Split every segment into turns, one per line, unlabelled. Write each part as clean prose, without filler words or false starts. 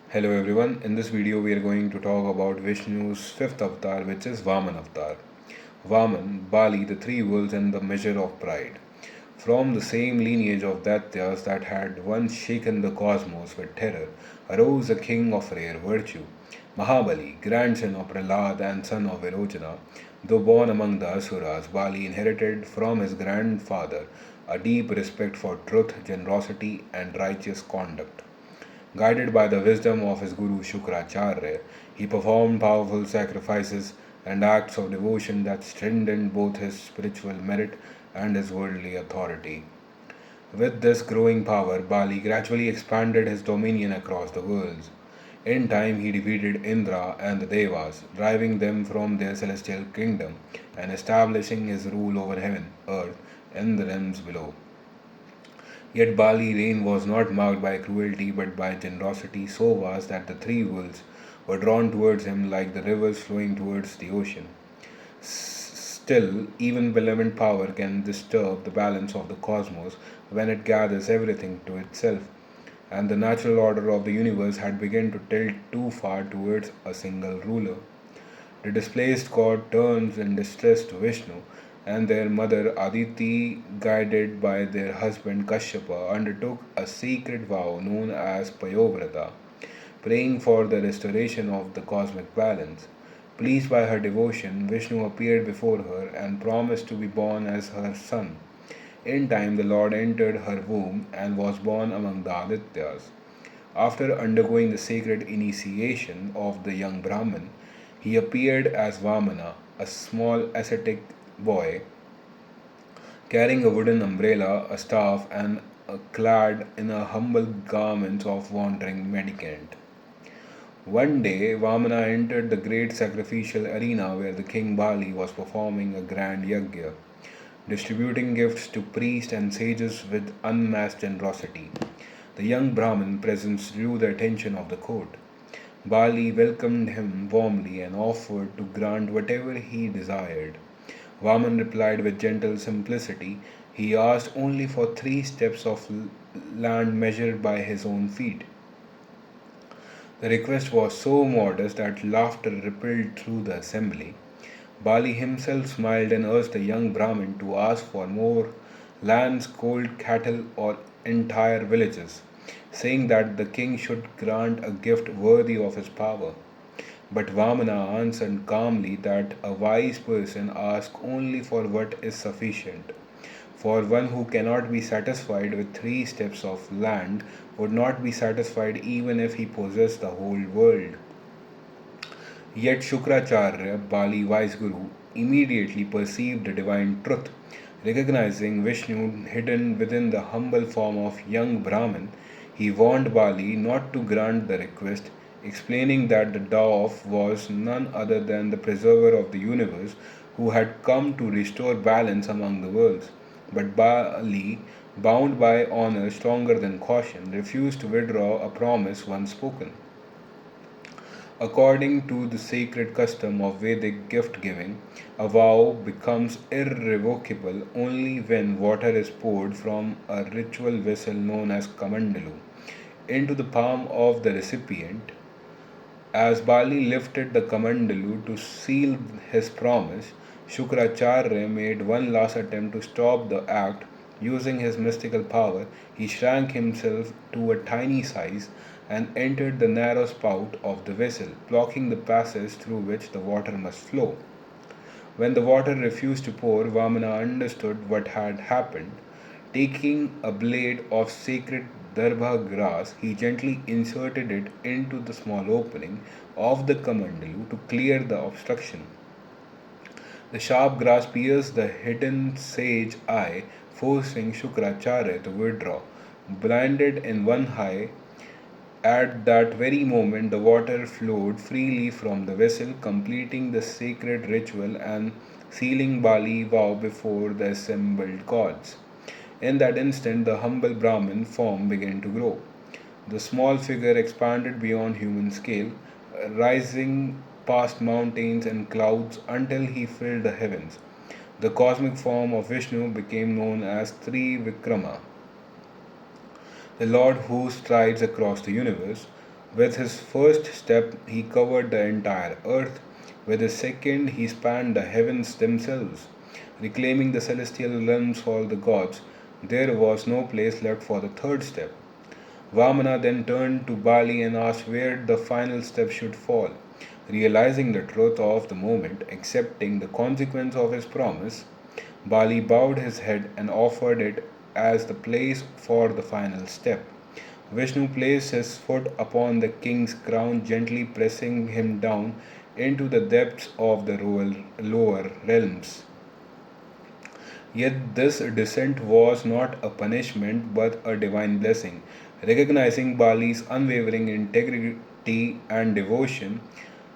Hello everyone, in this video we are going to talk about Vishnu's fifth avatar, which is Vamana Avatar. Vaman, Bali, the three worlds and the measure of pride. From the same lineage of Daityas that had once shaken the cosmos with terror, arose a king of rare virtue. Mahabali, grandson of Prahlada and son of Virochana, though born among the Asuras, Bali inherited from his grandfather a deep respect for truth, generosity, and righteous conduct. Guided by the wisdom of his guru Shukracharya, he performed powerful sacrifices and acts of devotion that strengthened both his spiritual merit and his worldly authority. With this growing power, Bali gradually expanded his dominion across the worlds. In time, he defeated Indra and the Devas, driving them from their celestial kingdom and establishing his rule over heaven, earth, and the realms below. Yet Bali's reign was not marked by cruelty but by generosity so vast that the three worlds were drawn towards him like the rivers flowing towards the ocean. Still, even benevolent power can disturb the balance of the cosmos when it gathers everything to itself, and the natural order of the universe had begun to tilt too far towards a single ruler. The displaced god turns in distress to Vishnu, and their mother Aditi, guided by their husband Kashyapa, undertook a sacred vow known as Payovrata, praying for the restoration of the cosmic balance. Pleased by her devotion, Vishnu appeared before her and promised to be born as her son. In time, the Lord entered her womb and was born among the Adityas. After undergoing the sacred initiation of the young Brahmin, he appeared as Vamana, a small ascetic boy carrying a wooden umbrella, a staff, and clad in a humble garment of wandering mendicant. One day, Vamana entered the great sacrificial arena where the king Bali was performing a grand yajna, distributing gifts to priests and sages with unmatched generosity. The young Brahmin presence drew the attention of the court. Bali welcomed him warmly and offered to grant whatever he desired. Vaman replied with gentle simplicity. He asked only for 3 steps of land measured by his own feet. The request was so modest that laughter rippled through the assembly. Bali himself smiled and urged the young Brahmin to ask for more lands, gold, cattle, or entire villages, saying that the king should grant a gift worthy of his power. But Vamana answered calmly that a wise person asks only for what is sufficient. For one who cannot be satisfied with 3 steps of land would not be satisfied even if he possessed the whole world. Yet Shukracharya, Bali wise guru, immediately perceived the divine truth. Recognizing Vishnu hidden within the humble form of young Brahmin, he warned Bali not to grant the request, explaining that the dwarf was none other than the preserver of the universe who had come to restore balance among the worlds. But Bali, bound by honor stronger than caution, refused to withdraw a promise once spoken. According to the sacred custom of Vedic gift giving, a vow becomes irrevocable only when water is poured from a ritual vessel known as kamandalu into the palm of the recipient. As Bali lifted the kamandalu to seal his promise, Shukracharya made one last attempt to stop the act. Using his mystical power, he shrank himself to a tiny size and entered the narrow spout of the vessel, blocking the passage through which the water must flow. When the water refused to pour, Vamana understood what had happened. Taking a blade of sacred darbha grass, he gently inserted it into the small opening of the kamandalu to clear the obstruction. The sharp grass pierced the hidden sage eye, forcing Shukracharya to withdraw. Blinded in one eye, at that very moment the water flowed freely from the vessel, completing the sacred ritual and sealing Bali's vow before the assembled gods. In that instant, the humble Brahmin form began to grow. The small figure expanded beyond human scale, rising past mountains and clouds until he filled the heavens. The cosmic form of Vishnu became known as Trivikrama, the Lord who strides across the universe. With his first step, he covered the entire earth. With his second, he spanned the heavens themselves, reclaiming the celestial realms for the gods. There was no place left for the third step. Vamana then turned to Bali and asked where the final step should fall. Realizing the truth of the moment, accepting the consequence of his promise, Bali bowed his head and offered it as the place for the final step. Vishnu placed his foot upon the king's crown, gently pressing him down into the depths of the lower realms. Yet this descent was not a punishment but a divine blessing. Recognizing Bali's unwavering integrity and devotion,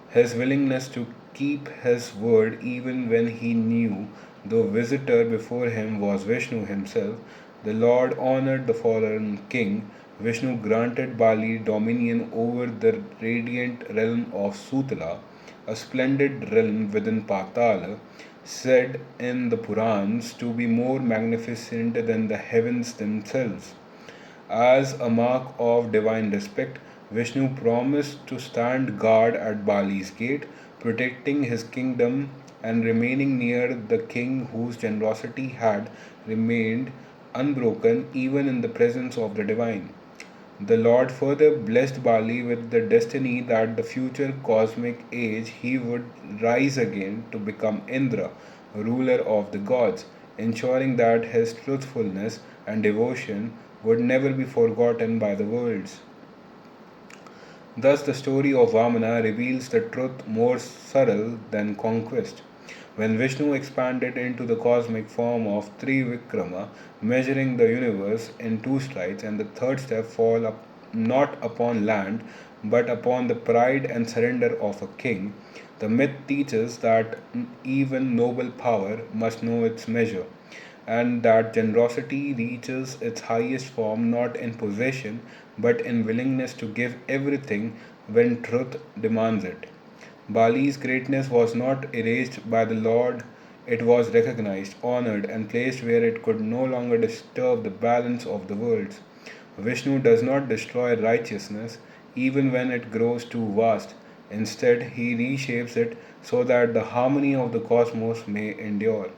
his willingness to keep his word even when he knew the visitor before him was Vishnu himself, the Lord honored the fallen king. Vishnu granted Bali dominion over the radiant realm of Sutala, a splendid realm within Patala, said in the Purans to be more magnificent than the heavens themselves. As a mark of divine respect, Vishnu promised to stand guard at Bali's gate, protecting his kingdom and remaining near the king whose generosity had remained unbroken even in the presence of the divine. The Lord further blessed Bali with the destiny that the future cosmic age he would rise again to become Indra, ruler of the gods, ensuring that his truthfulness and devotion would never be forgotten by the worlds. Thus, the story of Vamana reveals the truth more subtle than conquest. When Vishnu expanded into the cosmic form of Trivikrama, measuring the universe in two strides, and the third step fall up not upon land but upon the pride and surrender of a king, the myth teaches that even noble power must know its measure, and that generosity reaches its highest form not in possession but in willingness to give everything when truth demands it. Bali's greatness was not erased by the Lord, it was recognized, honored, and placed where it could no longer disturb the balance of the worlds. Vishnu does not destroy righteousness even when it grows too vast. Instead, he reshapes it so that the harmony of the cosmos may endure.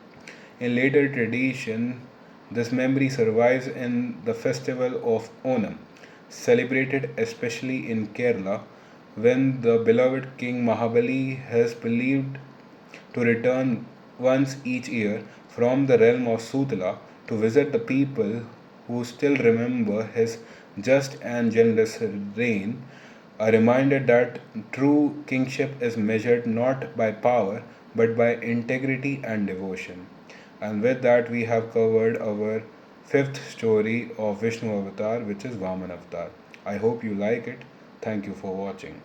In later tradition, this memory survives in the festival of Onam, celebrated especially in Kerala, when the beloved king Mahabali is believed to return once each year from the realm of Sutala to visit the people who still remember his just and generous reign, a reminder that true kingship is measured not by power but by integrity and devotion. And with that, we have covered our fifth story of Vishnu Avatar, which is Vamana Avatar. I hope you like it. Thank you for watching.